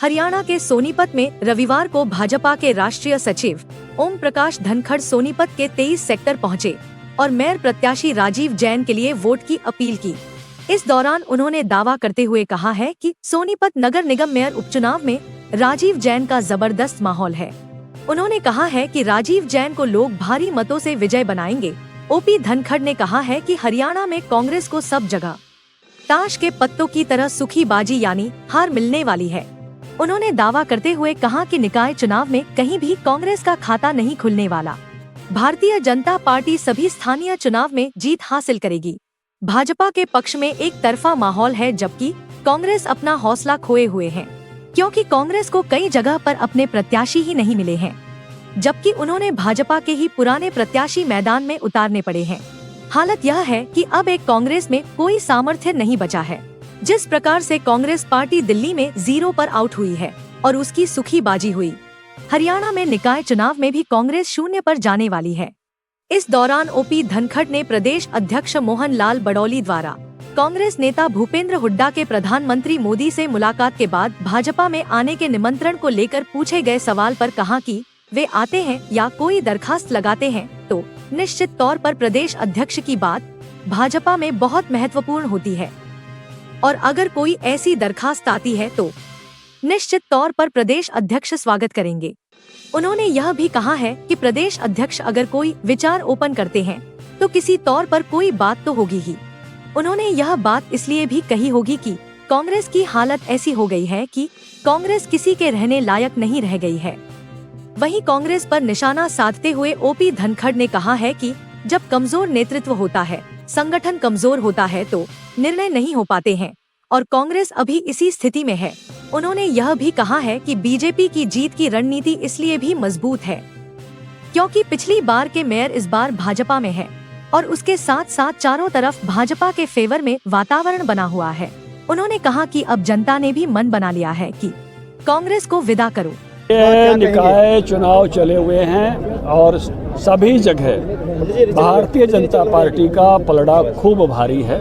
हरियाणा के सोनीपत में रविवार को भाजपा के राष्ट्रीय सचिव ओम प्रकाश धनखड़ सोनीपत के 23 सेक्टर पहुंचे और मेयर प्रत्याशी राजीव जैन के लिए वोट की अपील की। इस दौरान उन्होंने दावा करते हुए कहा है कि सोनीपत नगर निगम मेयर उपचुनाव में राजीव जैन का जबरदस्त माहौल है। उन्होंने कहा है कि राजीव जैन को लोग भारी मतों से विजय बनाएंगे। ओपी धनखड़ ने कहा है कि हरियाणा में कांग्रेस को सब जगह ताश के पत्तों की तरह सुखी बाजी यानी हार मिलने वाली है। उन्होंने दावा करते हुए कहा कि निकाय चुनाव में कहीं भी कांग्रेस का खाता नहीं खुलने वाला। भारतीय जनता पार्टी सभी स्थानीय चुनाव में जीत हासिल करेगी। भाजपा के पक्ष में एक तरफा माहौल है, जबकि कांग्रेस अपना हौसला खोए हुए है, क्योंकि कांग्रेस को कई जगह पर अपने प्रत्याशी ही नहीं मिले हैं, जबकि उन्होंने भाजपा के ही पुराने प्रत्याशी मैदान में उतारने पड़े हैं। हालत यह है कि अब एक कांग्रेस में कोई सामर्थ्य नहीं बचा है। जिस प्रकार से कांग्रेस पार्टी दिल्ली में 0 पर आउट हुई है और उसकी सुखी बाजी हुई, हरियाणा में निकाय चुनाव में भी कांग्रेस 0 पर जाने वाली है। इस दौरान ओपी धनखड़ ने प्रदेश अध्यक्ष मोहन लाल बडौली द्वारा कांग्रेस नेता भूपेंद्र हुड्डा के प्रधानमंत्री मोदी से मुलाकात के बाद भाजपा में आने के निमंत्रण को लेकर पूछे गए सवाल पर कहा कि वे आते हैं या कोई दरखास्त लगाते हैं तो निश्चित तौर पर प्रदेश अध्यक्ष की बात भाजपा में बहुत महत्वपूर्ण होती है, और अगर कोई ऐसी दरखास्त आती है तो निश्चित तौर पर प्रदेश अध्यक्ष स्वागत करेंगे। उन्होंने यह भी कहा है कि प्रदेश अध्यक्ष अगर कोई विचार ओपन करते हैं तो किसी तौर पर कोई बात तो होगी ही। उन्होंने यह बात इसलिए भी कही होगी कि कांग्रेस की हालत ऐसी हो गई है कि कांग्रेस किसी के रहने लायक नहीं रह गई है। वहीं कांग्रेस पर निशाना साधते हुए ओपी धनखड़ ने कहा है कि जब कमजोर नेतृत्व होता है, संगठन कमजोर होता है तो निर्णय नहीं हो पाते हैं, और कांग्रेस अभी इसी स्थिति में है। उन्होंने यह भी कहा है कि बीजेपी की जीत की रणनीति इसलिए भी मजबूत है क्योंकि पिछली बार के मेयर इस बार भाजपा में है और उसके साथ साथ चारों तरफ भाजपा के फेवर में वातावरण बना हुआ है। उन्होंने कहा कि अब जनता ने भी मन बना लिया है कि कांग्रेस को विदा करो। निकाय चुनाव चले हुए हैं और सभी जगह भारतीय जनता पार्टी का पलड़ा खूब भारी है।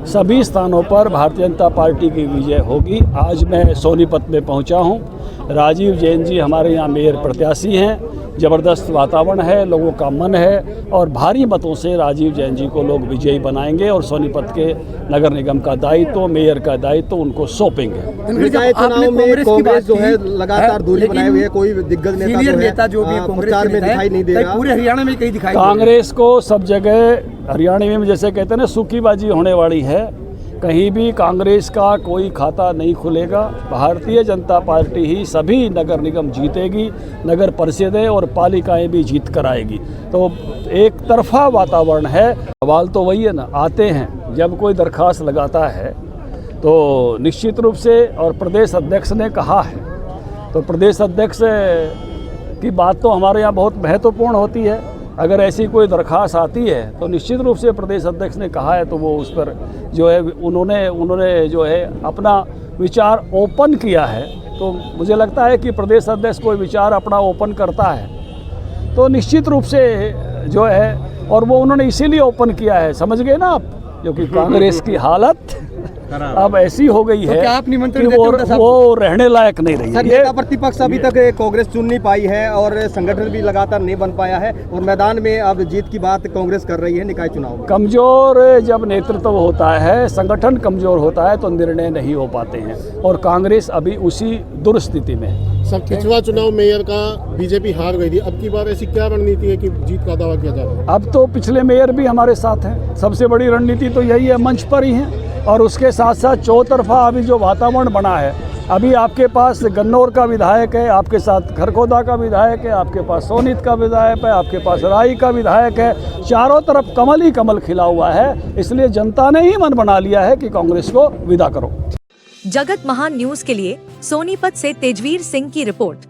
सभी स्थानों पर भारतीय जनता पार्टी की विजय होगी। आज मैं सोनीपत में पहुंचा हूं। राजीव जैन जी हमारे यहां मेयर प्रत्याशी हैं। ज़बरदस्त वातावरण है, लोगों का मन है और भारी मतों से राजीव जैन जी को लोग विजयी बनाएंगे और सोनीपत के नगर निगम का दायित्व, मेयर का दायित्व उनको सौंपेंगे। निकाय चुनाव में कांग्रेस जो है लगातार दूरी बनाए हुए है, कोई दिग्गज नेता जो है प्रचार में दिखाई नहीं दे रहा। पूरे हरियाणा में कहीं दिखाई कांग्रेस को सब जगह हरियाणा में जैसे कहते हैं ना सूखीबाजी होने वाली है। कहीं भी कांग्रेस का कोई खाता नहीं खुलेगा। भारतीय जनता पार्टी ही सभी नगर निगम जीतेगी, नगर परिषदें और पालिकाएं भी जीत कर आएगी। तो एक तरफा वातावरण है। सवाल तो वही है ना, आते हैं जब कोई दरखास्त लगाता है तो निश्चित रूप से, और प्रदेश अध्यक्ष ने कहा है तो प्रदेश अध्यक्ष की बात तो हमारे यहाँ बहुत महत्वपूर्ण होती है। अगर ऐसी कोई दरख्वास्त आती है तो निश्चित रूप से प्रदेश अध्यक्ष ने कहा है तो वो उस पर जो है उन्होंने जो है अपना विचार ओपन किया है। तो मुझे लगता है कि प्रदेश अध्यक्ष कोई विचार अपना ओपन करता है तो निश्चित रूप से जो है, और वो उन्होंने इसीलिए ओपन किया है, समझ गए ना आप, क्योंकि कांग्रेस की हालत अब ऐसी हो गई है कि वो रहने लायक नहीं रही है। नेता प्रतिपक्ष अभी तक कांग्रेस चुन नहीं पाई है और संगठन भी लगातार नहीं बन पाया है और मैदान में अब जीत की बात कांग्रेस कर रही है निकाय चुनाव में। कमजोर जब नेतृत्व होता है, संगठन कमजोर होता है तो निर्णय नहीं हो पाते हैं और कांग्रेस अभी उसी दुर्स्थिति में है। सब पिछला चुनाव मेयर का बीजेपी हार गई थी, अब की बार ऐसी क्या रणनीति है कि जीत का दावा किया जा रहा है? अब तो पिछले मेयर भी हमारे साथ हैं। सबसे बड़ी रणनीति तो यही है, मंच पर ही है। और उसके साथ साथ चौतरफा अभी जो वातावरण बना है, अभी आपके पास गन्नौर का विधायक है, आपके साथ खरखोदा का विधायक है, आपके पास सोनीत का विधायक है, आपके पास राई का विधायक है। चारों तरफ कमल ही कमल खिला हुआ है। इसलिए जनता ने ही मन बना लिया है कि कांग्रेस को विदा करो। जगत महान न्यूज के लिए सोनीपत से तेजवीर सिंह की रिपोर्ट।